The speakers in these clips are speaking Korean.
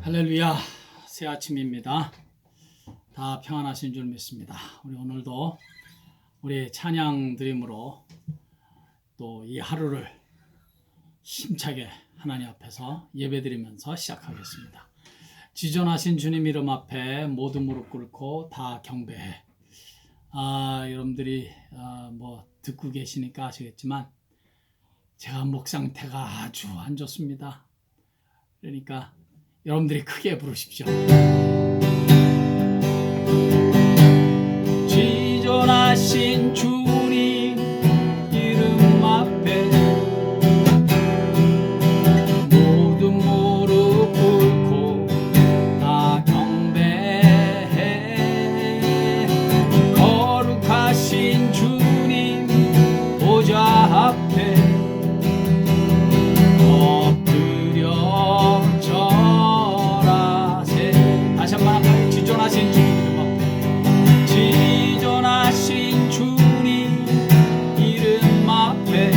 할렐루야, 새 아침입니다. 다 평안하신 줄 믿습니다. 우리 오늘도 우리 찬양 드림으로 또 이 하루를 힘차게 하나님 앞에서 예배드리면서 시작하겠습니다. 지존하신 주님 이름 앞에 모두 무릎 꿇고 다 경배해. 여러분들이 듣고 계시니까 아시겠지만 제가 목 상태가 아주 안 좋습니다. 그러니까 여러분들이 크게 부르십시오. 지존하신 주님 이름 앞에 모두 무릎 꿇고 다 경배해. 거룩하신 주님 보좌 앞에 지존하신 주님 이름 앞에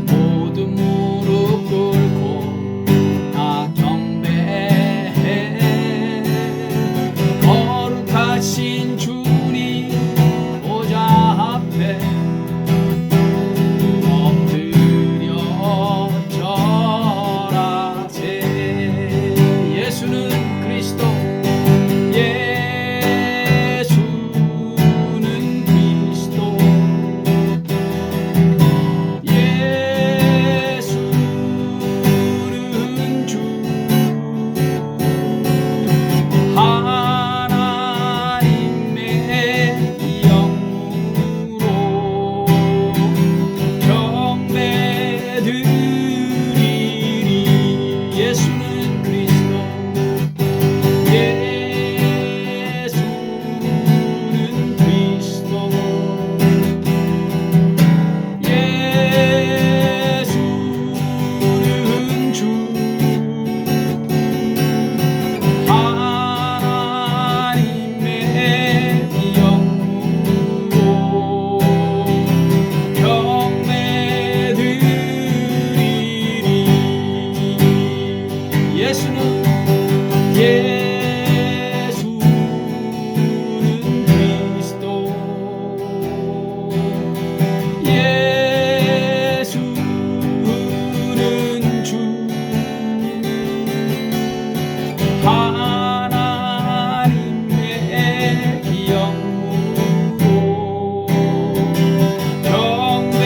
모두 무릎 꿇고 다 경배해. 거룩하신 주님 보좌 앞에 엎드려 절하세. 예수는 그리스도, 예수는 그리스도, 예수는 주. 하나님의 영으로 경배드리리. 예수는 그리스도, 예수는 그리스도, 예수는 주. 하나님의 영으로 경배드리리. 예수는 그리스도, 예수는 주. 하나님의 영으로 경배드리리.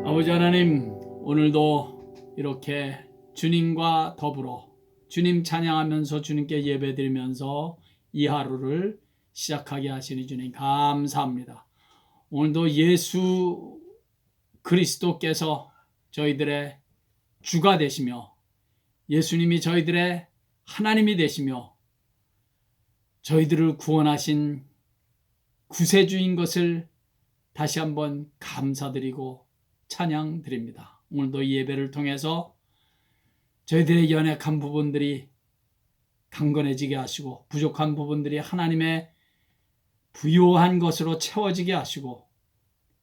아버지 하나님, 오늘도 이렇게 주님과 더불어 주님 찬양하면서 주님께 예배드리면서 이 하루를 시작하게 하시니 주님 감사합니다. 오늘도 예수 그리스도께서 저희들의 주가 되시며 예수님이 저희들의 하나님이 되시며 저희들을 구원하신 구세주인 것을 다시 한번 감사드리고 찬양드립니다. 오늘도 이 예배를 통해서 저희들의 연약한 부분들이 강건해지게 하시고 부족한 부분들이 하나님의 부요한 것으로 채워지게 하시고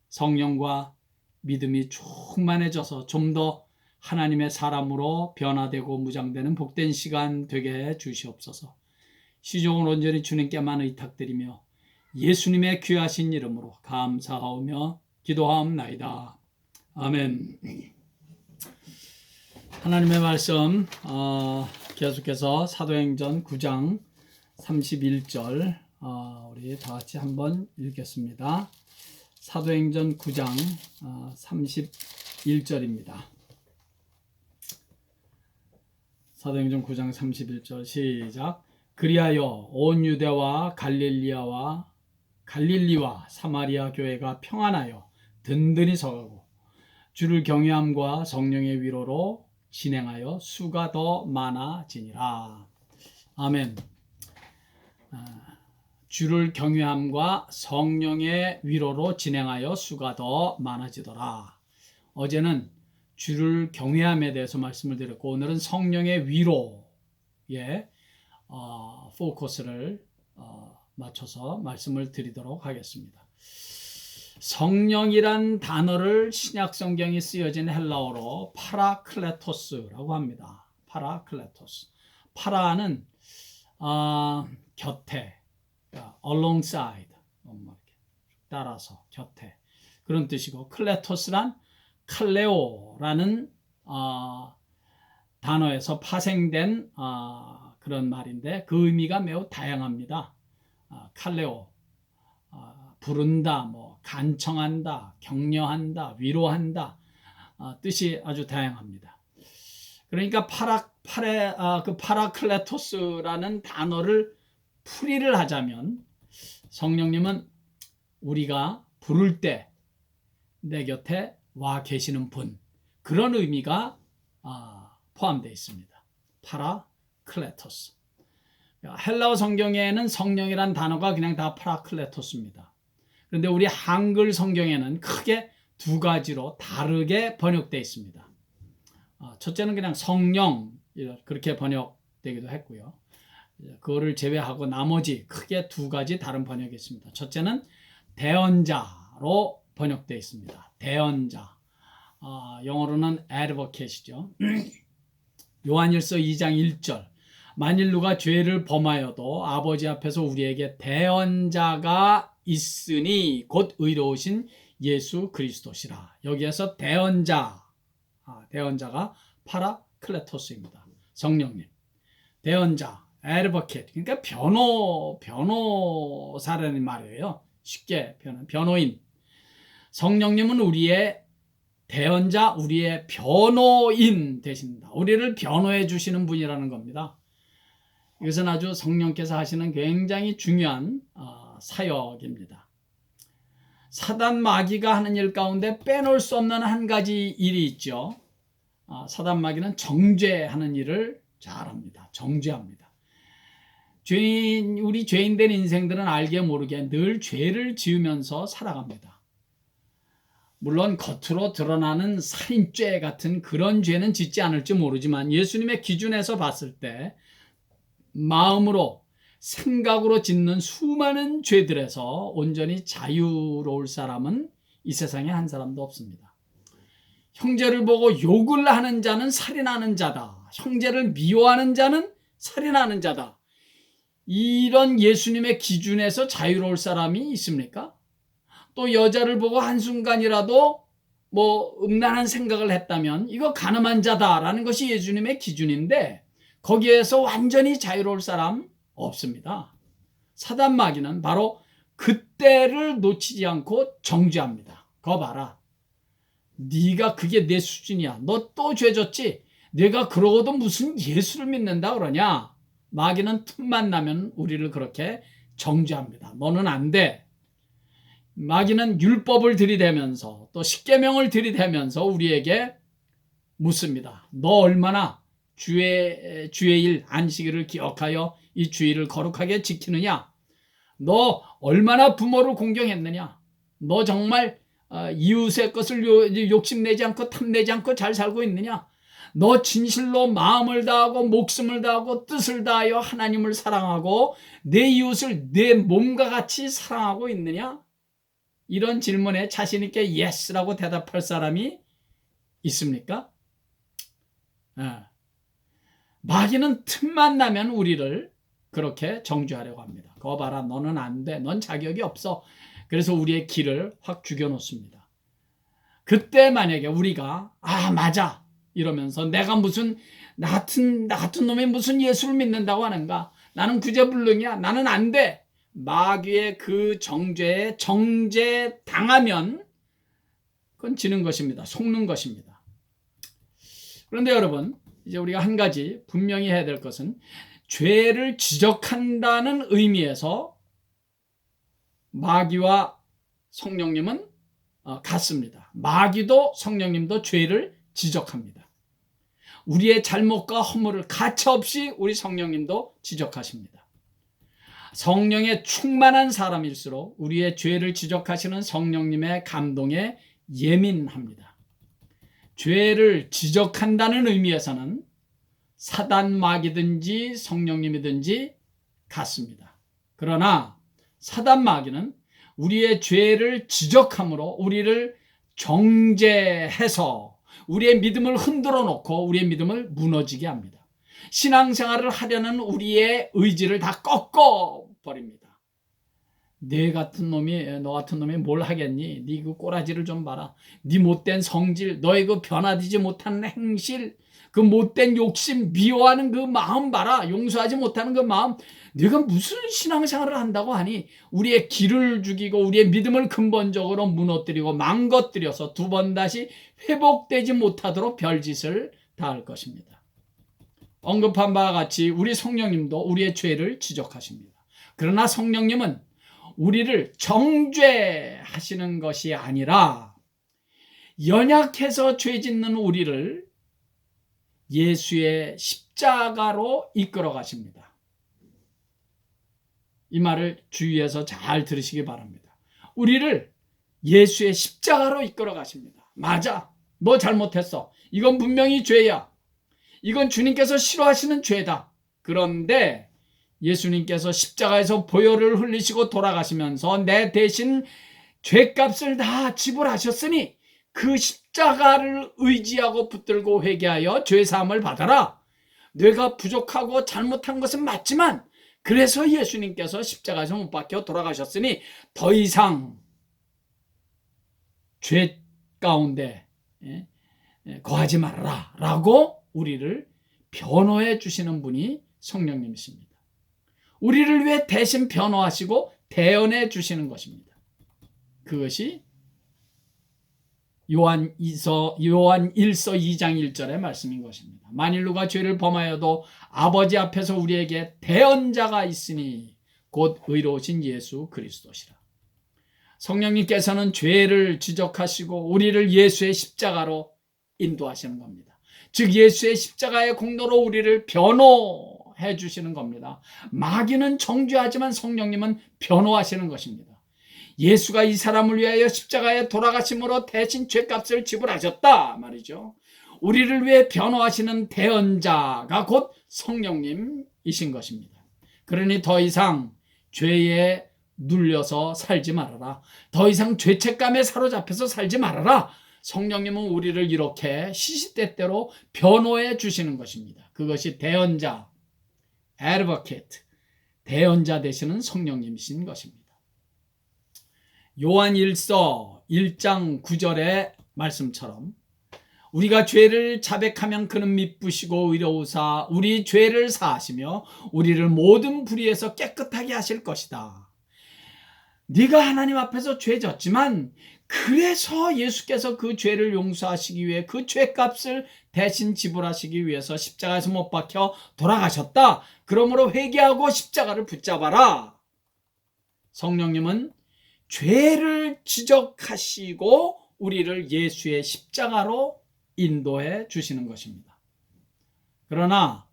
성령과 믿음이 충만해져서 좀 더 하나님의 사람으로 변화되고 무장되는 복된 시간 되게 해 주시옵소서. 시종을 온전히 주님께만 의탁드리며 예수님의 귀하신 이름으로 감사하오며 기도하옵나이다. 아멘. 하나님의 말씀 계속해서 사도행전 9장 31절 우리 다 같이 한번 읽겠습니다. 사도행전 9장 31절입니다. 사도행전 9장 31절 시작. 그리하여 온 유대와 갈릴리와 사마리아 교회가 평안하여 든든히 서가고 주를 경외함과 성령의 위로로 진행하여 수가 더 많아지니라. 아멘. 주를 경외함과 성령의 위로로 진행하여 수가 더 많아지더라. 어제는 주를 경외함에 대해서 말씀을 드렸고 오늘은 성령의 위로에 포커스를 맞춰서 말씀을 드리도록 하겠습니다. 성령이란 단어를 신약 성경이 쓰여진 헬라어로 파라클레토스라고 합니다. 파라클레토스. 파라는 곁에, alongside, 따라서 곁에 그런 뜻이고, 클레토스란 칼레오라는 단어에서 파생된 그런 말인데 그 의미가 매우 다양합니다. 칼레오, 부른다, 간청한다, 격려한다, 위로한다, 뜻이 아주 다양합니다. 그러니까 그 파라클레토스라는 단어를 풀이를 하자면 성령님은 우리가 부를 때 내 곁에 와 계시는 분, 그런 의미가 포함되어 있습니다. 파라클레토스. 헬라어 성경에는 성령이란 단어가 그냥 다 파라클레토스입니다. 그런데 우리 한글 성경에는 크게 두 가지로 다르게 번역되어 있습니다. 첫째는 그냥 성령, 그렇게 번역되기도 했고요. 그거를 제외하고 나머지 크게 두 가지 다른 번역이 있습니다. 첫째는 대언자로 번역되어 있습니다. 대언자. 영어로는 advocate이죠. 요한일서 2장 1절. 만일 누가 죄를 범하여도 아버지 앞에서 우리에게 대언자가 있으니 곧 의로우신 예수 그리스도시라. 여기에서 대언자가 파라클레토스입니다. 성령님. 대언자, advocate. 그러니까 변호사라는 말이에요. 쉽게 변호인. 성령님은 우리의 대언자, 우리의 변호인 되십니다. 우리를 변호해 주시는 분이라는 겁니다. 이것은 아주 성령께서 하시는 굉장히 중요한 사역입니다. 사단 마귀가 하는 일 가운데 빼놓을 수 없는 한 가지 일이 있죠. 사단 마귀는 정죄하는 일을 잘합니다. 정죄합니다. 우리 죄인된 인생들은 알게 모르게 늘 죄를 지으면서 살아갑니다. 물론 겉으로 드러나는 살인죄 같은 그런 죄는 짓지 않을지 모르지만 예수님의 기준에서 봤을 때 마음으로, 생각으로 짓는 수많은 죄들에서 온전히 자유로울 사람은 이 세상에 한 사람도 없습니다. 형제를 보고 욕을 하는 자는 살인하는 자다. 형제를 미워하는 자는 살인하는 자다. 이런 예수님의 기준에서 자유로울 사람이 있습니까? 또 여자를 보고 한순간이라도 음란한 생각을 했다면 이거 간음한 자다라는 것이 예수님의 기준인데 거기에서 완전히 자유로울 사람 없습니다. 사단 마귀는 바로 그때를 놓치지 않고 정죄합니다. 거 봐라. 네가 그게 내 수준이야. 너 또 죄졌지? 내가 그러고도 무슨 예수를 믿는다 그러냐? 마귀는 틈만 나면 우리를 그렇게 정죄합니다. 너는 안 돼. 마귀는 율법을 들이대면서 또 십계명을 들이대면서 우리에게 묻습니다. 너 얼마나 주의 일 안식일을 기억하여 이 주일을 거룩하게 지키느냐? 너 얼마나 부모를 공경했느냐? 너 정말 이웃의 것을 욕심내지 않고 탐내지 않고 잘 살고 있느냐? 너 진실로 마음을 다하고 목숨을 다하고 뜻을 다하여 하나님을 사랑하고 내 이웃을 내 몸과 같이 사랑하고 있느냐? 이런 질문에 자신 있게 yes라고 대답할 사람이 있습니까? 마귀는 틈만 나면 우리를 그렇게 정죄하려고 합니다. 그거 봐라, 너는 안 돼. 넌 자격이 없어. 그래서 우리의 길을 확 죽여놓습니다. 그때 만약에 우리가 맞아 이러면서 내가 무슨 나 같은 놈이 무슨 예수를 믿는다고 하는가? 나는 구제불능이야. 나는 안 돼. 마귀의 그 정죄에 정죄당하면 그건 지는 것입니다. 속는 것입니다. 그런데 여러분, 이제 우리가 한 가지 분명히 해야 될 것은 죄를 지적한다는 의미에서 마귀와 성령님은 같습니다. 마귀도 성령님도 죄를 지적합니다. 우리의 잘못과 허물을 가차없이 우리 성령님도 지적하십니다. 성령에 충만한 사람일수록 우리의 죄를 지적하시는 성령님의 감동에 예민합니다. 죄를 지적한다는 의미에서는 사단 마귀든지 성령님이든지 같습니다. 그러나 사단 마귀는 우리의 죄를 지적함으로 우리를 정죄해서 우리의 믿음을 흔들어 놓고 우리의 믿음을 무너지게 합니다. 신앙생활을 하려는 우리의 의지를 다 꺾어 버립니다. 너 같은 놈이 뭘 하겠니? 네 그 꼬라지를 좀 봐라. 네 못된 성질, 너의 그 변화되지 못하는 행실, 그 못된 욕심, 미워하는 그 마음 봐라. 용서하지 못하는 그 마음. 네가 무슨 신앙생활을 한다고 하니? 우리의 기를 죽이고 우리의 믿음을 근본적으로 무너뜨리고 망가뜨려서 두 번 다시 회복되지 못하도록 별짓을 다 할 것입니다. 언급한 바와 같이 우리 성령님도 우리의 죄를 지적하십니다. 그러나 성령님은 우리를 정죄하시는 것이 아니라 연약해서 죄 짓는 우리를 예수의 십자가로 이끌어 가십니다. 이 말을 주의해서 잘 들으시기 바랍니다. 우리를 예수의 십자가로 이끌어 가십니다. 맞아, 너 잘못했어. 이건 분명히 죄야. 이건 주님께서 싫어하시는 죄다. 그런데 예수님께서 십자가에서 보혈을 흘리시고 돌아가시면서 내 대신 죄값을 다 지불하셨으니 그 십자가를 의지하고 붙들고 회개하여 죄사함을 받아라. 내가 부족하고 잘못한 것은 맞지만 그래서 예수님께서 십자가에서 못 박혀 돌아가셨으니 더 이상 죄 가운데 거하지 말아라 라고 우리를 변호해 주시는 분이 성령님이십니다. 우리를 위해 대신 변호하시고 대언해 주시는 것입니다. 그것이 요한 1서 2장 1절의 말씀인 것입니다. 만일 누가 죄를 범하여도 아버지 앞에서 우리에게 대언자가 있으니 곧 의로우신 예수 그리스도시라. 성령님께서는 죄를 지적하시고 우리를 예수의 십자가로 인도하시는 겁니다. 즉 예수의 십자가의 공로로 우리를 변호해 주시는 겁니다. 마귀는 정죄하지만 성령님은 변호하시는 것입니다. 예수가 이 사람을 위하여 십자가에 돌아가심으로 대신 죄값을 지불하셨다 말이죠. 우리를 위해 변호하시는 대언자가 곧 성령님이신 것입니다. 그러니 더 이상 죄에 눌려서 살지 말아라. 더 이상 죄책감에 사로잡혀서 살지 말아라. 성령님은 우리를 이렇게 시시때때로 변호해 주시는 것입니다. 그것이 대언자, advocate, 대언자 되시는 성령님이신 것입니다. 요한 1서 1장 9절의 말씀처럼 우리가 죄를 자백하면 그는 미쁘시고 의로우사 우리 죄를 사하시며 우리를 모든 불의에서 깨끗하게 하실 것이다. 네가 하나님 앞에서 죄 졌지만 그래서 예수께서 그 죄를 용서하시기 위해 그 죄값을 대신 지불하시기 위해서 십자가에서 못 박혀 돌아가셨다. 그러므로 회개하고 십자가를 붙잡아라. 성령님은 죄를 지적하시고 우리를 예수의 십자가로 인도해 주시는 것입니다. 그러나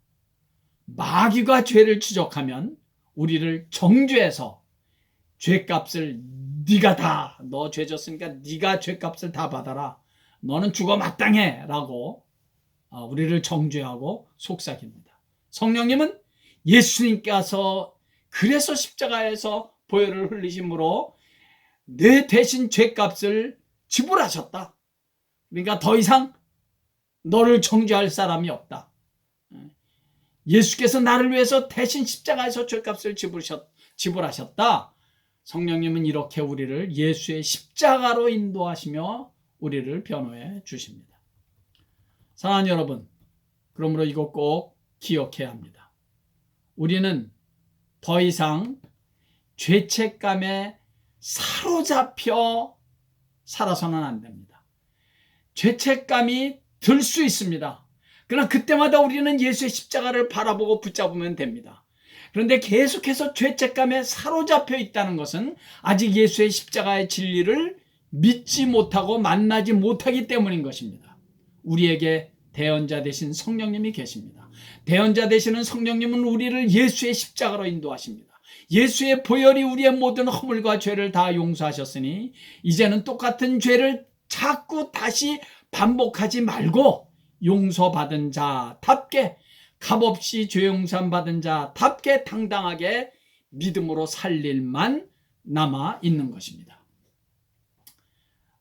마귀가 죄를 지적하면 우리를 정죄해서 죄값을 네가 다, 너 죄 졌으니까 네가 죄값을 다 받아라. 너는 죽어 마땅해 라고 우리를 정죄하고 속삭입니다. 성령님은 예수님께서 그래서 십자가에서 보혈을 흘리심으로 내 대신 죄값을 지불하셨다. 그러니까 더 이상 너를 정죄할 사람이 없다. 예수께서 나를 위해서 대신 십자가에서 죄값을 지불하셨다. 성령님은 이렇게 우리를 예수의 십자가로 인도하시며 우리를 변호해 주십니다. 사랑하는 여러분, 그러므로 이거 꼭 기억해야 합니다. 우리는 더 이상 죄책감에 사로잡혀 살아서는 안 됩니다. 죄책감이 들 수 있습니다. 그러나 그때마다 우리는 예수의 십자가를 바라보고 붙잡으면 됩니다. 그런데 계속해서 죄책감에 사로잡혀 있다는 것은 아직 예수의 십자가의 진리를 믿지 못하고 만나지 못하기 때문인 것입니다. 우리에게 대언자 되신 성령님이 계십니다. 대언자 되시는 성령님은 우리를 예수의 십자가로 인도하십니다. 예수의 보혈이 우리의 모든 허물과 죄를 다 용서하셨으니 이제는 똑같은 죄를 자꾸 다시 반복하지 말고 용서받은 자답게 값없이 죄 용서 받은 자답게 당당하게 믿음으로 살 일만 남아 있는 것입니다.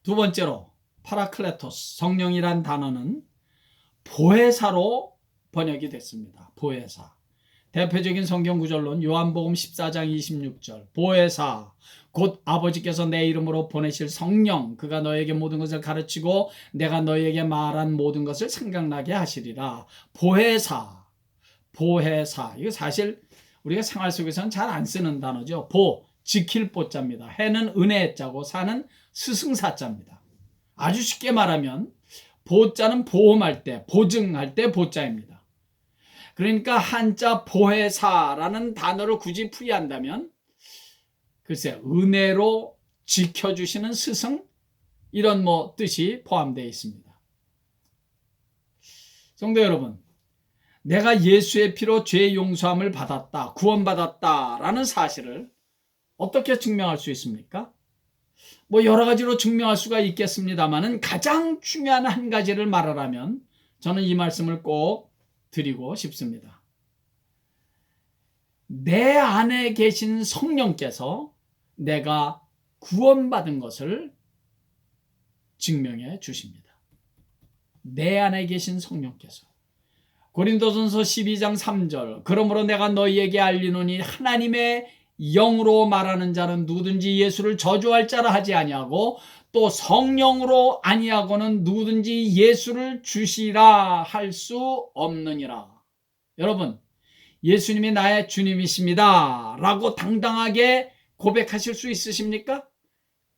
두 번째로 파라클레토스, 성령이란 단어는 보혜사로 번역이 됐습니다. 보혜사. 대표적인 성경 구절론 요한복음 14장 26절, 보혜사 곧 아버지께서 내 이름으로 보내실 성령, 그가 너에게 모든 것을 가르치고 내가 너에게 말한 모든 것을 생각나게 하시리라. 보혜사, 보혜사. 이거 사실 우리가 생활 속에서는 잘 안 쓰는 단어죠. 보, 지킬 보자입니다. 해는 은혜의 자고 사는 스승사자입니다. 아주 쉽게 말하면 보자는 보험할 때, 보증할 때 보자입니다. 그러니까 한자 보혜사라는 단어를 굳이 풀이한다면 글쎄 은혜로 지켜주시는 스승, 이런 뜻이 포함되어 있습니다. 성도 여러분, 내가 예수의 피로 죄 용서함을 받았다, 구원받았다라는 사실을 어떻게 증명할 수 있습니까? 여러 가지로 증명할 수가 있겠습니다만은 가장 중요한 한 가지를 말하라면 저는 이 말씀을 꼭 드리고 싶습니다. 내 안에 계신 성령께서 내가 구원받은 것을 증명해 주십니다. 내 안에 계신 성령께서. 고린도전서 12장 3절, 그러므로 내가 너희에게 알리노니 하나님의 영으로 말하는 자는 누구든지 예수를 저주할 자라 하지 아니하고 또 성령으로 아니하고는 누구든지 예수를 주시라 할 수 없느니라. 여러분, 예수님이 나의 주님이십니다 라고 당당하게 고백하실 수 있으십니까?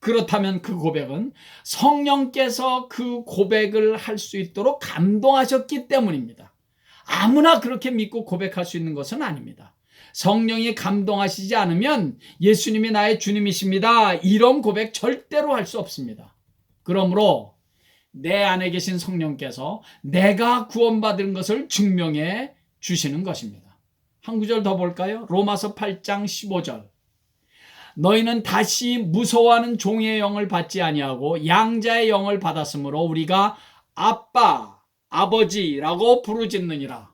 그렇다면 그 고백은 성령께서 그 고백을 할 수 있도록 감동하셨기 때문입니다. 아무나 그렇게 믿고 고백할 수 있는 것은 아닙니다. 성령이 감동하시지 않으면 예수님이 나의 주님이십니다, 이런 고백 절대로 할 수 없습니다. 그러므로 내 안에 계신 성령께서 내가 구원받은 것을 증명해 주시는 것입니다. 한 구절 더 볼까요? 로마서 8장 15절, 너희는 다시 무서워하는 종의 영을 받지 아니하고 양자의 영을 받았으므로 우리가 아빠, 아버지라고 부르짖느니라.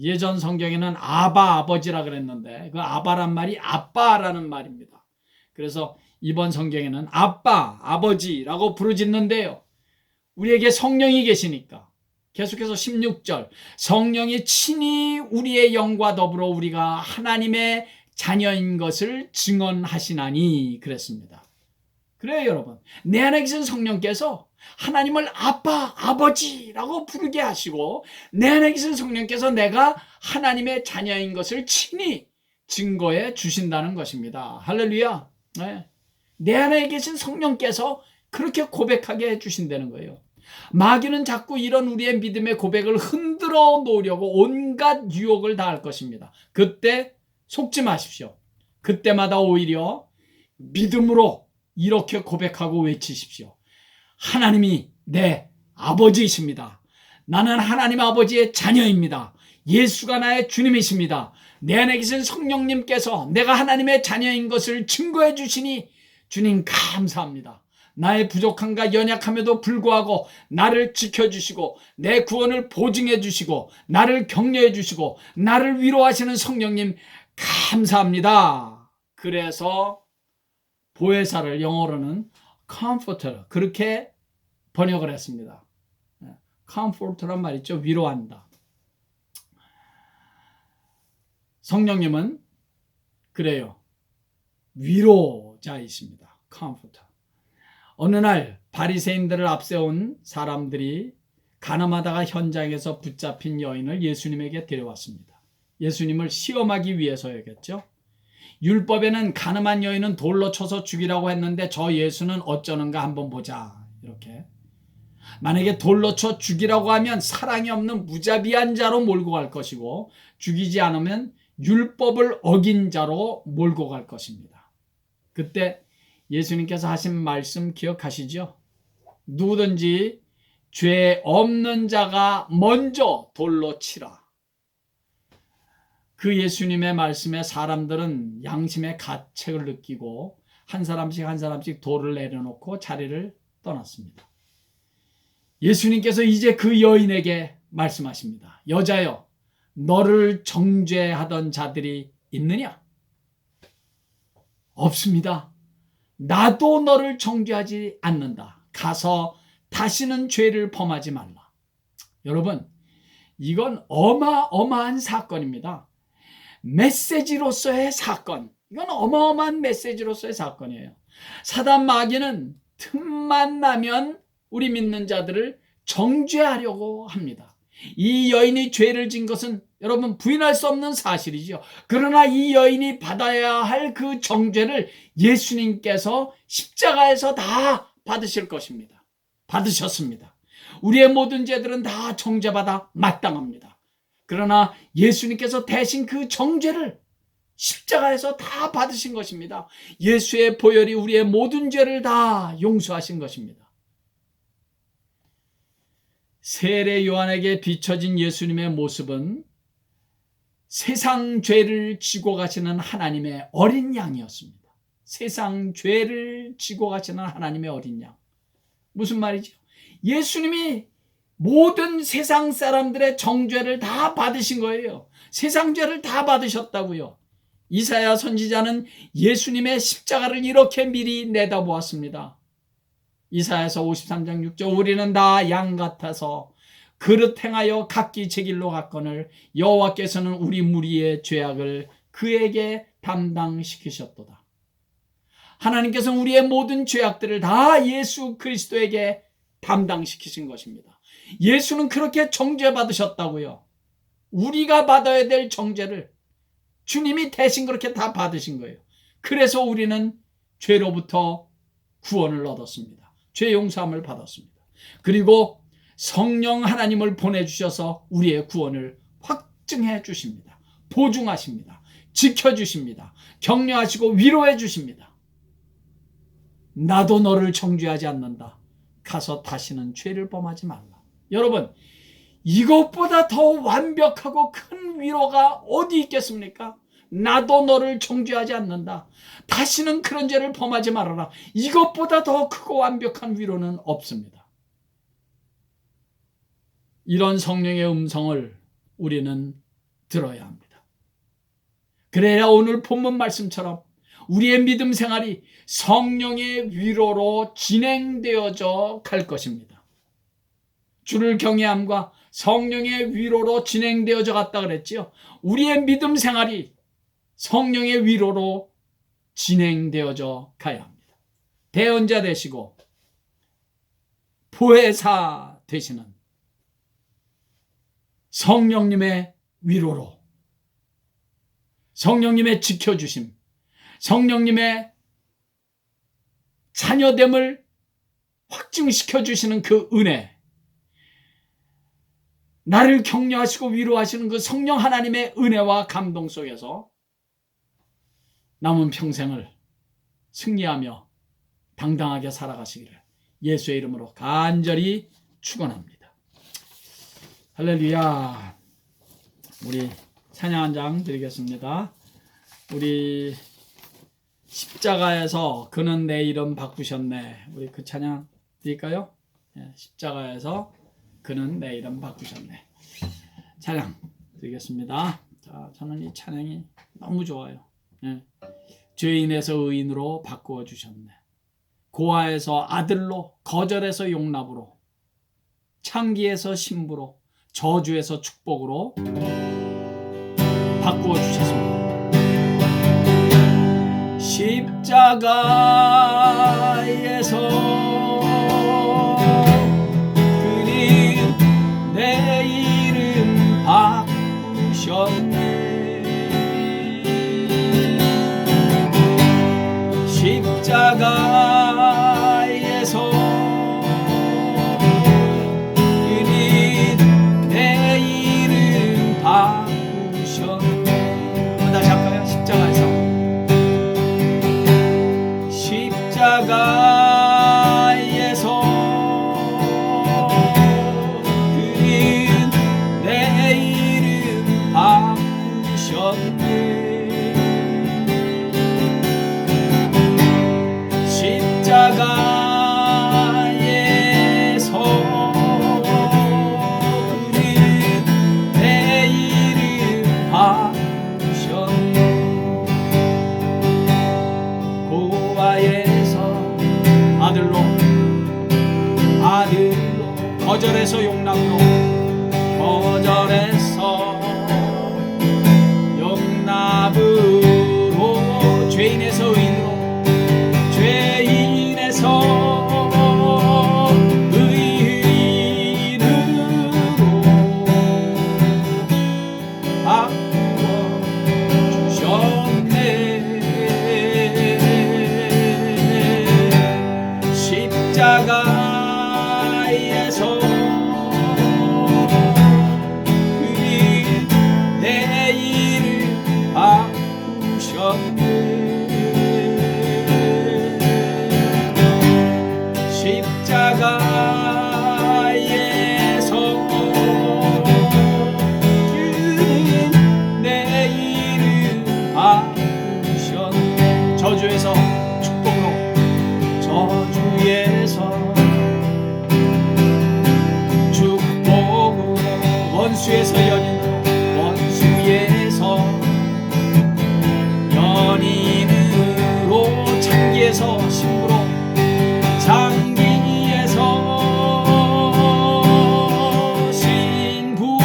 예전 성경에는 아바, 아버지라 그랬는데 그 아바란 말이 아빠라는 말입니다. 그래서 이번 성경에는 아빠, 아버지라고 부르짖는데요, 우리에게 성령이 계시니까 계속해서 16절, 성령이 친히 우리의 영과 더불어 우리가 하나님의 자녀인 것을 증언하시나니 그랬습니다. 그래요 여러분, 내 안에 계신 성령께서 하나님을 아빠, 아버지라고 부르게 하시고 내 안에 계신 성령께서 내가 하나님의 자녀인 것을 친히 증거해 주신다는 것입니다. 할렐루야. 네. 내 안에 계신 성령께서 그렇게 고백하게 해주신다는 거예요. 마귀는 자꾸 이런 우리의 믿음의 고백을 흔들어 놓으려고 온갖 유혹을 다할 것입니다. 그때 속지 마십시오. 그때마다 오히려 믿음으로 이렇게 고백하고 외치십시오. 하나님이 내 아버지이십니다. 나는 하나님 아버지의 자녀입니다. 예수가 나의 주님이십니다. 내 안에 계신 성령님께서 내가 하나님의 자녀인 것을 증거해 주시니 주님 감사합니다. 나의 부족함과 연약함에도 불구하고 나를 지켜주시고 내 구원을 보증해 주시고 나를 격려해 주시고 나를 위로하시는 성령님 감사합니다. 그래서 보혜사를 영어로는 comforter, 그렇게 번역을 했습니다. comfort란 말 있죠. 위로한다. 성령님은 그래요. 위로자이십니다. comforter. 어느 날 바리새인들을 앞세운 사람들이 가늠하다가 현장에서 붙잡힌 여인을 예수님에게 데려왔습니다. 예수님을 시험하기 위해서였겠죠. 율법에는 가늠한 여인은 돌로 쳐서 죽이라고 했는데 저 예수는 어쩌는가 한번 보자. 이렇게. 만약에 돌로 쳐 죽이라고 하면 사랑이 없는 무자비한 자로 몰고 갈 것이고 죽이지 않으면 율법을 어긴 자로 몰고 갈 것입니다. 그때 예수님께서 하신 말씀 기억하시죠? 누구든지 죄 없는 자가 먼저 돌로 치라. 그 예수님의 말씀에 사람들은 양심의 가책을 느끼고 한 사람씩 돌을 내려놓고 자리를 떠났습니다. 예수님께서 이제 그 여인에게 말씀하십니다. 여자여, 너를 정죄하던 자들이 있느냐? 없습니다. 나도 너를 정죄하지 않는다. 가서 다시는 죄를 범하지 말라. 여러분, 이건 어마어마한 사건입니다. 메시지로서의 사건. 이건 어마어마한 메시지로서의 사건이에요. 사단 마귀는 틈만 나면 우리 믿는 자들을 정죄하려고 합니다. 이 여인이 죄를 진 것은 여러분 부인할 수 없는 사실이죠. 그러나 이 여인이 받아야 할 그 정죄를 예수님께서 십자가에서 다 받으실 것입니다. 받으셨습니다. 우리의 모든 죄들은 다 정죄받아 마땅합니다. 그러나 예수님께서 대신 그 정죄를 십자가에서 다 받으신 것입니다. 예수의 보혈이 우리의 모든 죄를 다 용서하신 것입니다. 세례 요한에게 비춰진 예수님의 모습은 세상 죄를 지고 가시는 하나님의 어린 양이었습니다. 세상 죄를 지고 가시는 하나님의 어린 양. 무슨 말이죠? 예수님이 모든 세상 사람들의 정죄를 다 받으신 거예요. 세상 죄를 다 받으셨다고요. 이사야 선지자는 예수님의 십자가를 이렇게 미리 내다보았습니다. 이사야서 53장 6절 우리는 다 양 같아서 그릇 행하여 각기 제 길로 갔거늘 여호와께서는 우리 무리의 죄악을 그에게 담당시키셨도다. 하나님께서는 우리의 모든 죄악들을 다 예수 그리스도에게 담당시키신 것입니다. 예수는 그렇게 정죄받으셨다고요. 우리가 받아야 될 정죄를 주님이 대신 그렇게 다 받으신 거예요. 그래서 우리는 죄로부터 구원을 얻었습니다. 죄 용서함을 받았습니다. 그리고 성령 하나님을 보내주셔서 우리의 구원을 확증해 주십니다. 보증하십니다. 지켜주십니다. 격려하시고 위로해 주십니다. 나도 너를 정죄하지 않는다. 가서 다시는 죄를 범하지 말라. 여러분, 이것보다 더 완벽하고 큰 위로가 어디 있겠습니까? 나도 너를 정죄하지 않는다. 다시는 그런 죄를 범하지 말아라. 이것보다 더 크고 완벽한 위로는 없습니다. 이런 성령의 음성을 우리는 들어야 합니다. 그래야 오늘 본문 말씀처럼 우리의 믿음 생활이 성령의 위로로 진행되어져 갈 것입니다. 주를 경외함과 성령의 위로로 진행되어져 갔다 그랬지요. 우리의 믿음 생활이 성령의 위로로 진행되어져 가야 합니다. 대언자 되시고 보혜사 되시는 성령님의 위로로, 성령님의 지켜주심, 성령님의 자녀됨을 확증시켜 주시는 그 은혜, 나를 격려하시고 위로하시는 그 성령 하나님의 은혜와 감동 속에서 남은 평생을 승리하며 당당하게 살아가시기를 예수의 이름으로 간절히 축원합니다. 할렐루야. 우리 찬양 한 장 드리겠습니다. 우리 십자가에서 그는 내 이름 바꾸셨네. 우리 그 찬양 드릴까요? 십자가에서 그는 내 이름 바꾸셨네. 찬양 드리겠습니다. 자, 저는 이 찬양이 너무 좋아요. 죄인에서 의인으로 바꾸어 주셨네. 고아에서 아들로, 거절에서 용납으로, 창기에서 신부로, 저주에서 축복으로 바꾸어 주셨습니다. 십자가에서 그는 내 이름 바꾸셨네. 십자가에서 그는 내 이름 바꾸셨네. 다시 할까요? 십자가에서 십자가에서 그는 내 이름 바꾸셨네. 십자가에서 그는 내 이름 바꾸셨네. 아들로 거절해서 용납으로 죄인에서 의인으로 바꿔주셨네. 십자가에서 내 일을 바꾸셨네. 십자가에서 그는 내 일을 바꾸셨네. 저주에서 축복으로 원수에서 연인으로 장기에서 신부로 신부로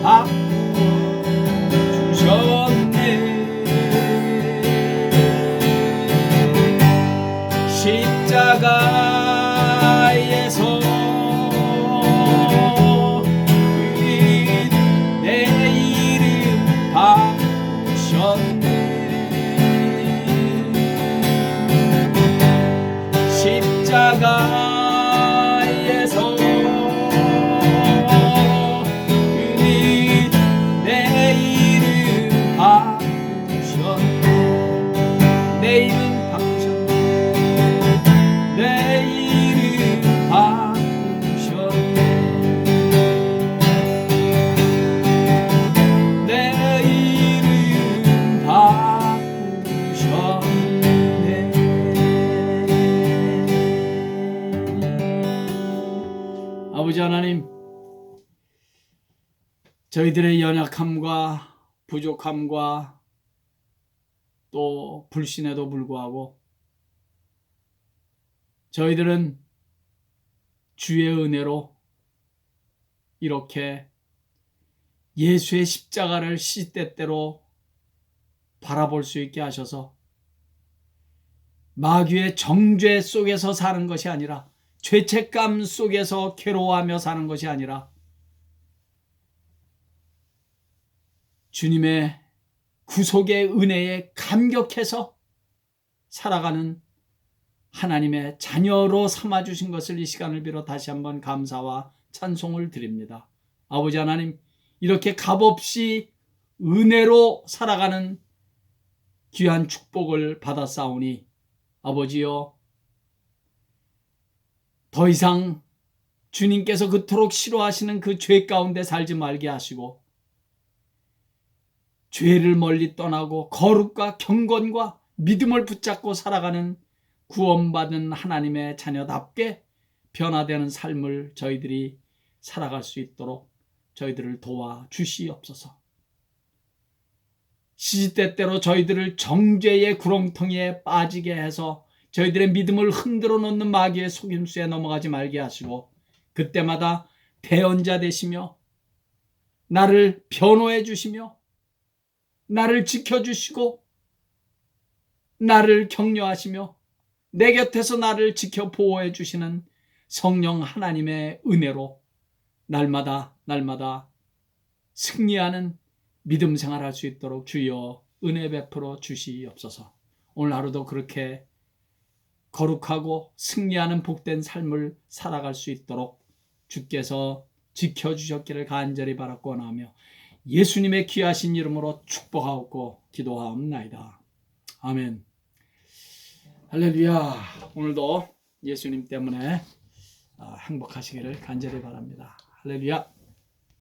바꾸셨네. 십자가에서 십자가에서 그는 내 이름 바꾸셨네. 내 이름 바꾸셨네. 내 이름 바꾸셨네. 내 이름 바꾸셨네. 아버지 하나님, 저희들의 연약함과 부족함과 또 불신에도 불구하고 저희들은 주의 은혜로 이렇게 예수의 십자가를 시때때로 바라볼 수 있게 하셔서 마귀의 정죄 속에서 사는 것이 아니라, 죄책감 속에서 괴로워하며 사는 것이 아니라 주님의 구속의 은혜에 감격해서 살아가는 하나님의 자녀로 삼아주신 것을 이 시간을 빌어 다시 한번 감사와 찬송을 드립니다. 아버지 하나님, 이렇게 값없이 은혜로 살아가는 귀한 축복을 받았사오니 아버지여, 더 이상 주님께서 그토록 싫어하시는 그 죄 가운데 살지 말게 하시고 죄를 멀리 떠나고 거룩과 경건과 믿음을 붙잡고 살아가는 구원받은 하나님의 자녀답게 변화되는 삶을 저희들이 살아갈 수 있도록 저희들을 도와주시옵소서. 시시때때로 저희들을 정죄의 구렁텅이에 빠지게 해서 저희들의 믿음을 흔들어 놓는 마귀의 속임수에 넘어가지 말게 하시고, 그때마다 대언자 되시며 나를 변호해 주시며 나를 지켜주시고 나를 격려하시며 내 곁에서 나를 지켜 보호해 주시는 성령 하나님의 은혜로 날마다 승리하는 믿음 생활할 수 있도록 주여 은혜 베풀어 주시옵소서. 오늘 하루도 그렇게 거룩하고 승리하는 복된 삶을 살아갈 수 있도록 주께서 지켜주셨기를 간절히 바라고 원하며 예수님의 귀하신 이름으로 축복하옵고 기도하옵나이다. 아멘. 할렐루야. 오늘도 예수님 때문에 행복하시기를 간절히 바랍니다. 할렐루야.